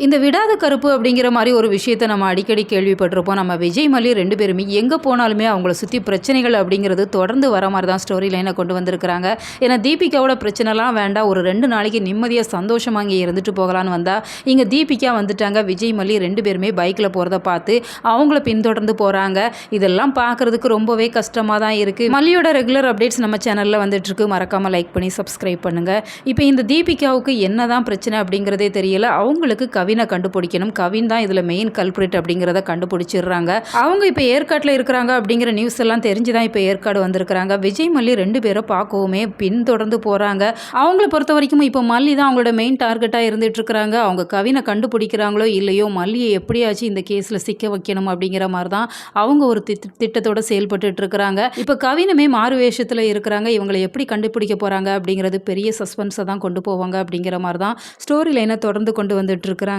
இந்த விடாத கருப்பு அப்படிங்கிற மாதிரி ஒரு விஷயத்தை நம்ம அடிக்கடி கேள்விப்பட்டிருப்போம். நம்ம விஜய் மல்லி 2 பேருமே எங்கே போனாலுமே அவங்கள சுற்றி பிரச்சனைகள் அப்படிங்கிறது தொடர்ந்து வர மாதிரி தான் ஸ்டோரி லைனை கொண்டு வந்திருக்கிறாங்க. ஏன்னா தீபிகாவோட பிரச்சனைலாம் வேண்டாம், ஒரு 2 நாளைக்கு நிம்மதியாக சந்தோஷமாக இங்கே இருந்துட்டு போகலான்னு வந்தால் இங்கே தீபிகா வந்துட்டாங்க. விஜய் மல்லி 2 பேருமே பைக்கில் போகிறத பார்த்து அவங்கள பின்தொடர்ந்து போகிறாங்க. இதெல்லாம் பார்க்குறதுக்கு ரொம்பவே கஷ்டமாக தான் இருக்குது. மல்லியோட ரெகுலர் அப்டேட்ஸ் நம்ம சேனலில் வந்துட்டுருக்கு. மறக்காமல் லைக் பண்ணி சப்ஸ்கிரைப் பண்ணுங்கள். இப்போ இந்த தீபிகாவுக்கு என்ன தான் பிரச்சனை அப்படிங்கிறதே தெரியல. அவங்களுக்கு கவினை கண்டுபிடிக்கணும். கவின் தான் இதில் மெயின் கல்பிரேட் அப்படிங்கிறத கண்டுபிடிச்சிடுறாங்க. அவங்க இப்போ ஏற்காட்டில் இருக்கிறாங்க அப்படிங்கிற நியூஸ் எல்லாம் தெரிஞ்சு தான் இப்போ ஏற்காடு வந்திருக்கிறாங்க. விஜய் மல்லி 2 பேரும் பார்க்கவுமே பின்தொடர்ந்து போகிறாங்க. அவங்கள பொறுத்த வரைக்கும் இப்போ மல்லி தான் அவங்களோட மெயின் டார்கெட்டாக இருந்துட்டு இருக்கிறாங்க. அவங்க கவினை கண்டுபிடிக்கிறாங்களோ இல்லையோ மல்லியை எப்படியாச்சும் இந்த கேஸில் சிக்க வைக்கணும் அப்படிங்கிற மாதிரி தான் அவங்க ஒரு திட்டத்தோடு செயல்பட்டு இருக்கிறாங்க. இப்போ கவினுமே மாறு வேஷத்தில் இருக்கிறாங்க. இவங்களை எப்படி கண்டுபிடிக்க போகிறாங்க அப்படிங்கிறது பெரிய சஸ்பென்ஸை தான் கொண்டு போவாங்க அப்படிங்கிற மாதிரி தான் ஸ்டோரி லைனை தொடர்ந்து கொண்டு வந்துட்டு இருக்கிறாங்க.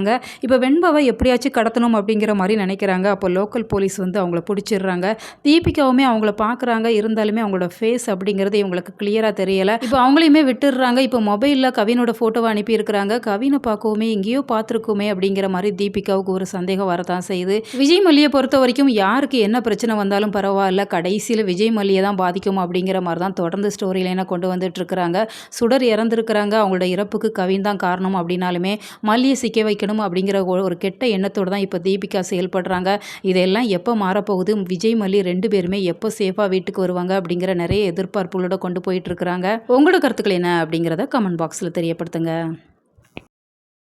இப்போ வெண்பாவை எப்படியாச்சும் கடத்தணும் அப்படிங்கிற மாதிரி நினைக்கிறாங்க. அப்போ லோக்கல் போலீஸ் வந்து அவங்கள பிடிச்சிடுறாங்க. தீபிகாவுமே அவங்கள பார்க்குறாங்க. இருந்தாலுமே அவங்களோட ஃபேஸ் அப்படிங்கிறது இவங்களுக்கு கிளியராக தெரியலை. இப்போ அவங்களையுமே விட்டுடுறாங்க. இப்போ மொபைலில் கவினோட ஃபோட்டோவை அனுப்பியிருக்கிறாங்க. கவினை பார்க்கவுமே எங்கேயோ பார்த்துருக்குமே அப்படிங்கிற மாதிரி தீபிகாவுக்கு ஒரு சந்தேகம் வரதான் செய்யுது. விஜய் மல்லியை பொறுத்த வரைக்கும் யாருக்கு என்ன பிரச்சனை வந்தாலும் பரவாயில்ல, கடைசியில் விஜய் மல்லியை தான் பாதிக்கும் அப்படிங்கிற மாதிரி தான் தொடர்ந்து ஸ்டோரி லைனை கொண்டு வந்துட்டு இருக்கிறாங்க. சுடர் இறந்துருக்கிறாங்க. அவங்களோட இறப்புக்கு கவின் தான் காரணம் அப்படின்னாலுமே மல்லியை சிக்க வைக்கணும் அப்படிங்கிற ஒரு கெட்ட எண்ணத்தோடு தான் இப்போ தீபிகா செயல்படுறாங்க. இதெல்லாம் எப்போ மாறப்போகுது, விஜய் மல்லி 2 பேருமே எப்போ சேஃபாக வீட்டுக்கு வருவாங்க அப்படிங்கிற நிறைய எதிர்பார்ப்புகளோட கொண்டு போயிட்டு இருக்கிறாங்க. உங்களோட கருத்துக்கள் என்ன அப்படிங்கிறத கமெண்ட் பாக்ஸில் தெரியப்படுத்துங்க.